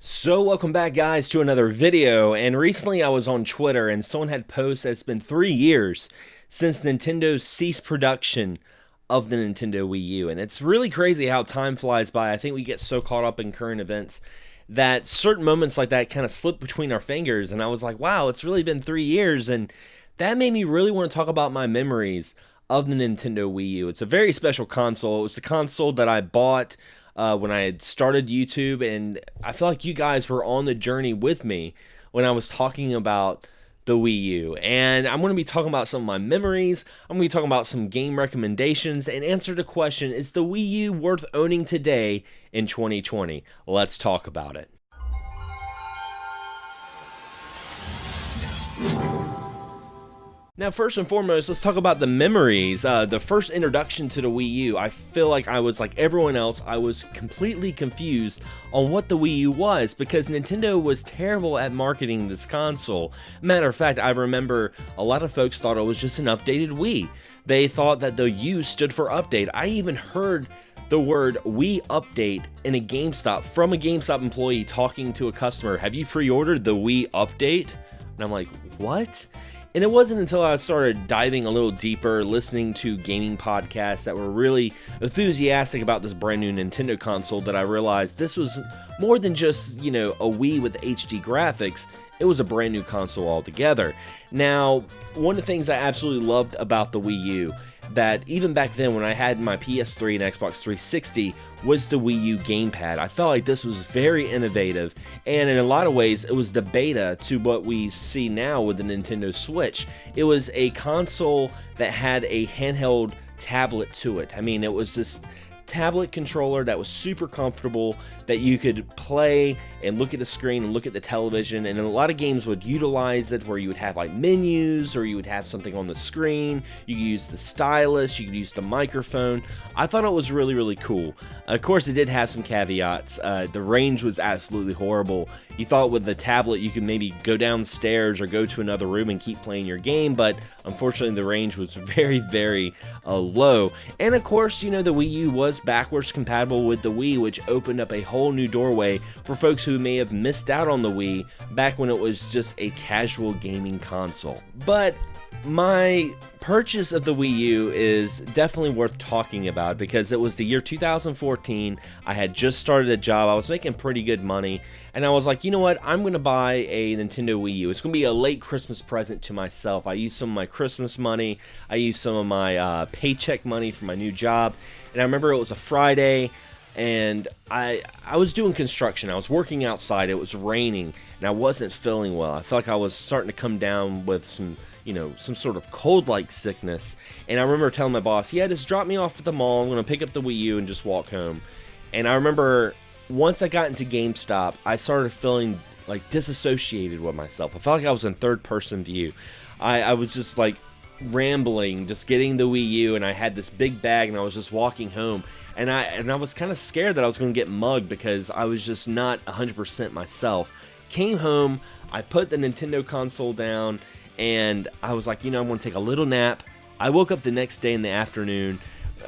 So welcome back guys to another video, and recently I was on Twitter and someone had posted that it's been 3 years since Nintendo ceased production of the Nintendo Wii U, and it's really crazy how time flies by. I think we get so caught up in current events that certain moments like that kind of slip between our fingers, and I was like, wow, it's really been 3 years, and that made me really want to talk about my memories of the Nintendo Wii U. It's a very special console. It was the console that I bought when I had started YouTube, and I feel like you guys were on the journey with me when I was talking about the Wii U. And I'm going to be talking about some of my memories. I'm going to be talking about some game recommendations and answer the question, is the Wii U worth owning today in 2020? Let's talk about it. Now, first and foremost, let's talk about the memories. The first introduction to the Wii U, I feel like I was like everyone else. I was completely confused on what the Wii U was because Nintendo was terrible at marketing this console. Matter of fact, I remember a lot of folks thought it was just an updated Wii. They thought that the U stood for update. I even heard the word Wii Update in a GameStop from a GameStop employee talking to a customer. Have you pre-ordered the Wii Update? And I'm like, what? And it wasn't until I started diving a little deeper, listening to gaming podcasts that were really enthusiastic about this brand new Nintendo console, that I realized this was more than just, a Wii with HD graphics. It was a brand new console altogether. Now, one of the things I absolutely loved about the Wii U, that even back then when I had my PS3 and Xbox 360, was the Wii U gamepad. I felt like this was very innovative, and in a lot of ways it was the beta to what we see now with the Nintendo Switch. It was a console that had a handheld tablet to it. I mean, it was this tablet controller that was super comfortable, that you could play and look at the screen and look at the television, and a lot of games would utilize it where you would have like menus, or you would have something on the screen. You could use the stylus, you could use the microphone. I thought it was really, really cool. Of course, it did have some caveats. The range was absolutely horrible. You thought with the tablet you could maybe go downstairs or go to another room and keep playing your game, but unfortunately the range was very, very low. And of course, the Wii U was backwards compatible with the Wii, which opened up a whole new doorway for folks who may have missed out on the Wii back when it was just a casual gaming console. But my purchase of the Wii U is definitely worth talking about because it was the year 2014. I had just started a job. I was making pretty good money, and I was like, you know what? I'm going to buy a Nintendo Wii U. It's going to be a late Christmas present to myself. I used some of my Christmas money. I used some of my paycheck money from my new job, and I remember it was a Friday, and I was doing construction. I was working outside. It was raining, and I wasn't feeling well. I felt like I was starting to come down with some sort of cold-like sickness. And I remember telling my boss, yeah, just drop me off at the mall. I'm going to pick up the Wii U and just walk home. And I remember once I got into GameStop, I started feeling like disassociated with myself. I felt like I was in third-person view. I was just like rambling, just getting the Wii U, and I had this big bag, and I was just walking home. And I was kind of scared that I was going to get mugged because I was just not 100% myself. Came home, I put the Nintendo console down, and I was like, I'm going to take a little nap. I woke up the next day in the afternoon.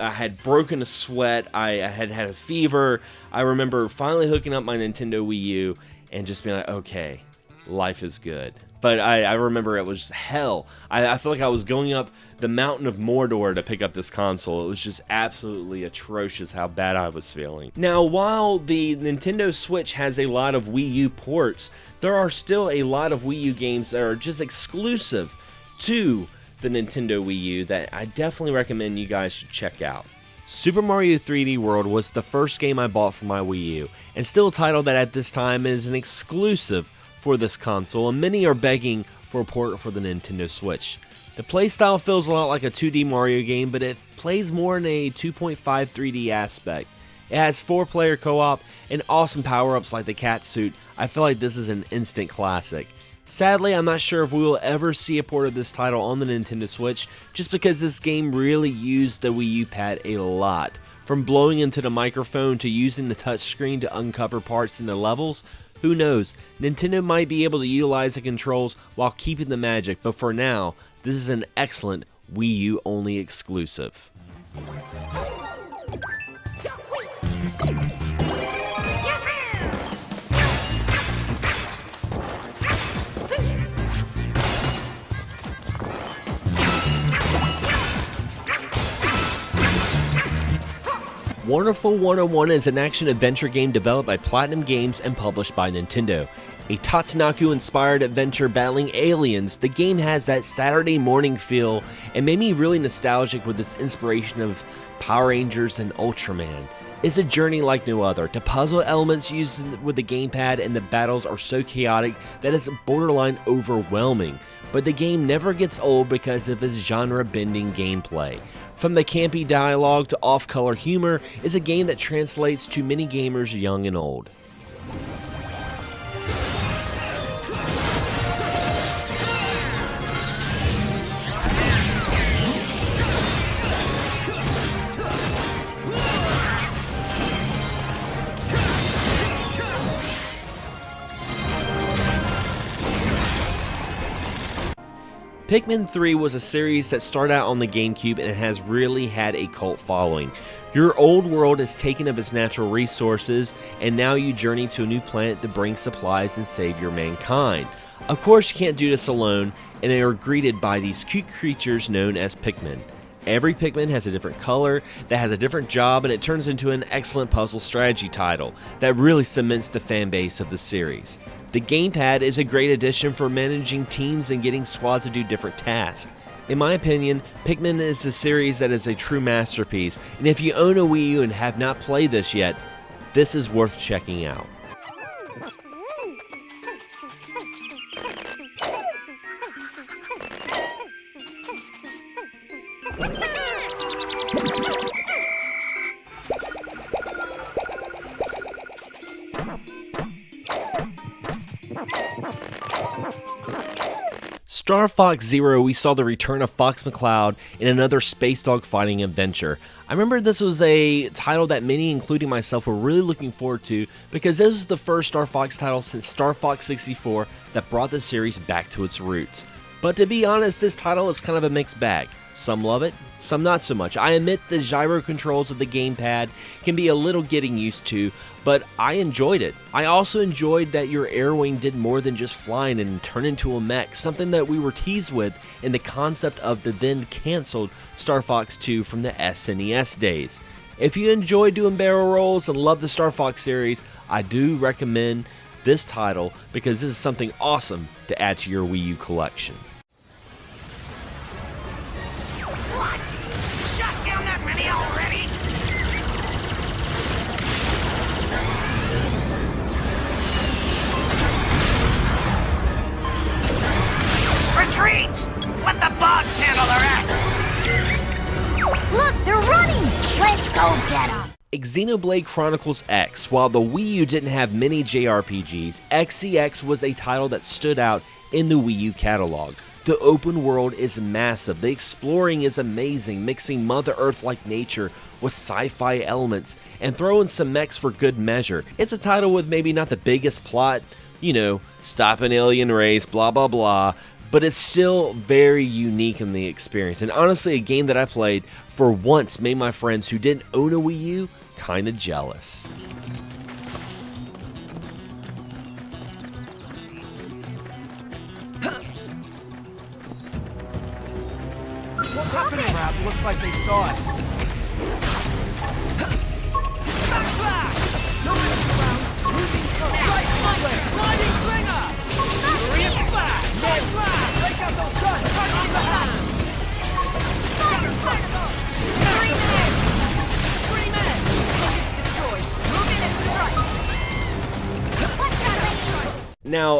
I had broken a sweat. I had had a fever. I remember finally hooking up my Nintendo Wii U and just being like, okay, life is good. But I remember it was hell. I feel like I was going up the mountain of Mordor to pick up this console. It was just absolutely atrocious how bad I was feeling. Now, while the Nintendo Switch has a lot of Wii U ports, there are still a lot of Wii U games that are just exclusive to the Nintendo Wii U that I definitely recommend you guys should check out. Super Mario 3D World was the first game I bought for my Wii U, and still a title that at this time is an exclusive for this console, and many are begging for a port for the Nintendo Switch. The playstyle feels a lot like a 2D Mario game, but it plays more in a 2.5 3D aspect. It has 4-player co-op and awesome power-ups like the cat suit. I feel like this is an instant classic. Sadly, I'm not sure if we will ever see a port of this title on the Nintendo Switch, just because this game really used the Wii U pad a lot. From blowing into the microphone to using the touchscreen to uncover parts in the levels, who knows, Nintendo might be able to utilize the controls while keeping the magic, but for now, this is an excellent Wii U only exclusive. Wonderful 101 is an action-adventure game developed by Platinum Games and published by Nintendo. A Tatsunoko-inspired adventure battling aliens, the game has that Saturday morning feel and made me really nostalgic with its inspiration of Power Rangers and Ultraman. It's a journey like no other. The puzzle elements used with the gamepad and the battles are so chaotic that it's borderline overwhelming. But the game never gets old because of its genre-bending gameplay. From the campy dialogue to off-color humor, it's a game that translates to many gamers young and old. Pikmin 3 was a series that started out on the GameCube and has really had a cult following. Your old world is taken of its natural resources, and now you journey to a new planet to bring supplies and save your mankind. Of course, you can't do this alone, and they are greeted by these cute creatures known as Pikmin. Every Pikmin has a different color, that has a different job, and it turns into an excellent puzzle strategy title that really cements the fan base of the series. The gamepad is a great addition for managing teams and getting squads to do different tasks. In my opinion, Pikmin is a series that is a true masterpiece, and if you own a Wii U and have not played this yet, this is worth checking out. Star Fox Zero, we saw the return of Fox McCloud in another space dog fighting adventure. I remember this was a title that many, including myself, were really looking forward to because this was the first Star Fox title since Star Fox 64 that brought the series back to its roots. But to be honest, this title is kind of a mixed bag. Some love it, some not so much. I admit the gyro controls of the gamepad can be a little getting used to, but I enjoyed it. I also enjoyed that your air wing did more than just flying and turn into a mech, something that we were teased with in the concept of the then cancelled Star Fox 2 from the SNES days. If you enjoy doing barrel rolls and love the Star Fox series, I do recommend this title because this is something awesome to add to your Wii U collection. Retreat! Let the bugs handle the rest! Look, they're running! Let's go get them! Xenoblade Chronicles X. While the Wii U didn't have many JRPGs, XCX was a title that stood out in the Wii U catalog. The open world is massive, the exploring is amazing, mixing Mother Earth-like nature with sci-fi elements, and throwing some mechs for good measure. It's a title with maybe not the biggest plot, stop an alien race, blah blah blah, but it's still very unique in the experience. And honestly, a game that I played for once made my friends who didn't own a Wii U kinda jealous. What's happening, Rob? Looks like they saw us. Backslash! No messing around. Moving sliding slinger! Furious splash! Side slash! Break out those guns! Charge the hand! Scream edge! Scream edge! It's destroyed. Move in and strike. Watch out! Now,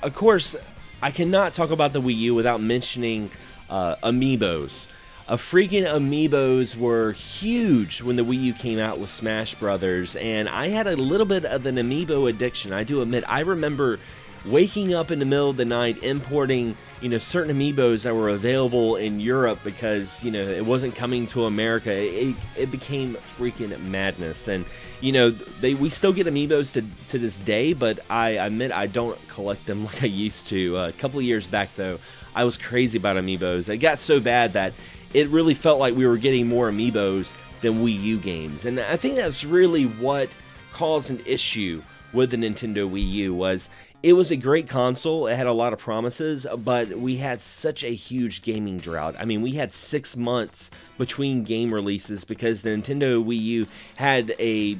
of course, I cannot talk about the Wii U without mentioning Amiibos. Freaking Amiibos were huge when the Wii U came out with Smash Brothers, and I had a little bit of an Amiibo addiction. I do admit, I remember waking up in the middle of the night importing certain Amiibos that were available in Europe because it wasn't coming to America. It became freaking madness, and we still get Amiibos to this day, but I admit I don't collect them like I used to. A couple of years back though, I was crazy about Amiibos. It got so bad that it really felt like we were getting more Amiibos than Wii U games, and I think that's really what caused an issue with the Nintendo Wii U was it was a great console. It had a lot of promises, but we had such a huge gaming drought. I mean, we had 6 months between game releases because the Nintendo Wii U had a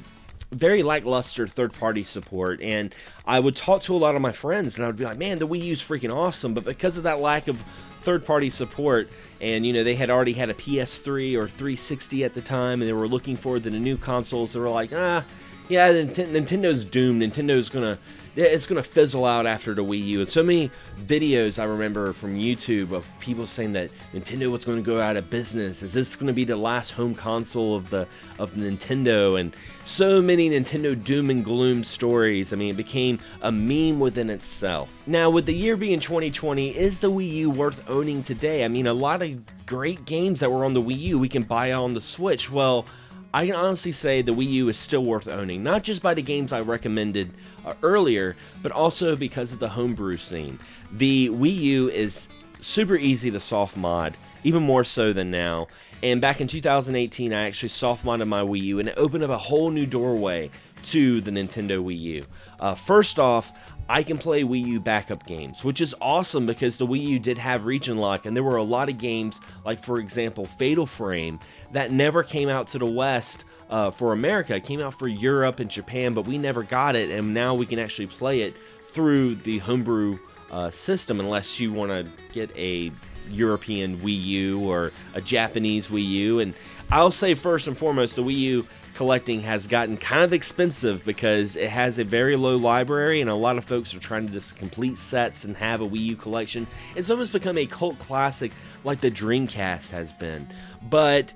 very lackluster third-party support, and I would talk to a lot of my friends and I would be like, man, the Wii U's freaking awesome, but because of that lack of third-party support, and you know, they had already had a PS3 or 360 at the time, and they were looking forward to the new consoles, they were like, yeah, Nintendo's doomed. It's gonna fizzle out after the Wii U. And so many videos I remember from YouTube of people saying that Nintendo was going to go out of business. Is this going to be the last home console of Nintendo? And so many Nintendo doom and gloom stories. I mean, it became a meme within itself. Now, with the year being 2020, is the Wii U worth owning today? I mean, a lot of great games that were on the Wii U we can buy on the Switch. Well, I can honestly say the Wii U is still worth owning, not just by the games I recommended earlier, but also because of the homebrew scene. The Wii U is super easy to soft mod, even more so than now. And back in 2018, I actually soft modded my Wii U, and it opened up a whole new doorway to the Nintendo Wii U. First off, I can play Wii U backup games, which is awesome because the Wii U did have region lock, and there were a lot of games, like for example Fatal Frame, that never came out to the West for America. It came out for Europe and Japan, but we never got it, and now we can actually play it through the homebrew system, unless you want to get a European Wii U or a Japanese Wii U. And I'll say first and foremost, the Wii U collecting has gotten kind of expensive because it has a very low library, and a lot of folks are trying to just complete sets and have a Wii U collection. It's almost become a cult classic like the Dreamcast has been. But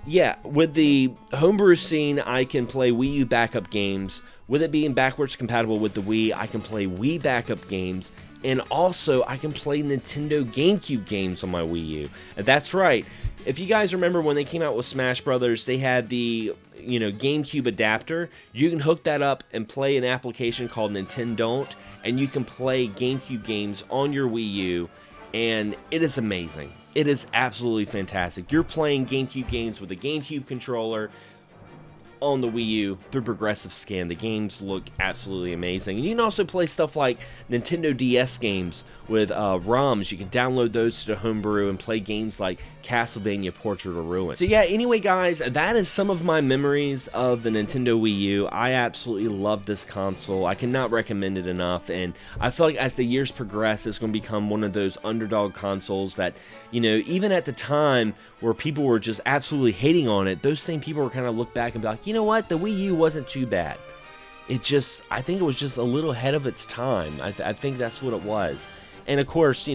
yeah, with the homebrew scene, I can play Wii U backup games. With it being backwards compatible with the Wii, I can play Wii backup games, and also I can play Nintendo GameCube games on my Wii U. And that's right. If you guys remember when they came out with Smash Brothers, they had the GameCube adapter. You can hook that up and play an application called Nintendo, and you can play GameCube games on your Wii U, and it is amazing. It is absolutely fantastic. You're playing GameCube games with a GameCube controller on the Wii U through progressive scan. The games look absolutely amazing. And you can also play stuff like Nintendo DS games with ROMs. You can download those to the homebrew and play games like Castlevania Portrait of Ruin. So yeah, anyway guys, that is some of my memories of the Nintendo Wii U. I absolutely love this console. I cannot recommend it enough, and I feel like as the years progress, it's going to become one of those underdog consoles that, even at the time where people were just absolutely hating on it, those same people were kind of look back and be like, you know what, the Wii U wasn't too bad. I think it was just a little ahead of its time. I think that's what it was. And of course,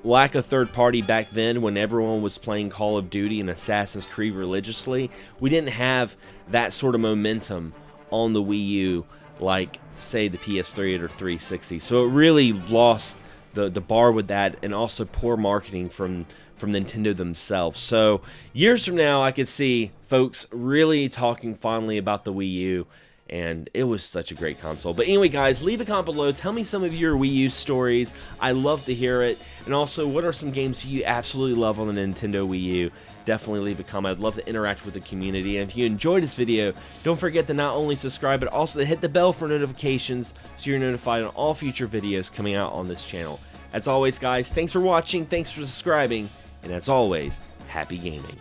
lack of third party back then when everyone was playing Call of Duty and Assassin's Creed religiously, we didn't have that sort of momentum on the Wii U like, say, the PS3 or 360. So it really lost the bar with that, and also poor marketing from Nintendo themselves. So years from now, I could see folks really talking fondly about the Wii U, and it was such a great console. But anyway guys, leave a comment below, tell me some of your Wii U stories. I love to hear it. And also, what are some games you absolutely love on the Nintendo Wii U? Definitely leave a comment. I'd love to interact with the community. And if you enjoyed this video, don't forget to not only subscribe, but also to hit the bell for notifications so you're notified on all future videos coming out on this channel. As always guys, thanks for watching, thanks for subscribing, and as always, happy gaming.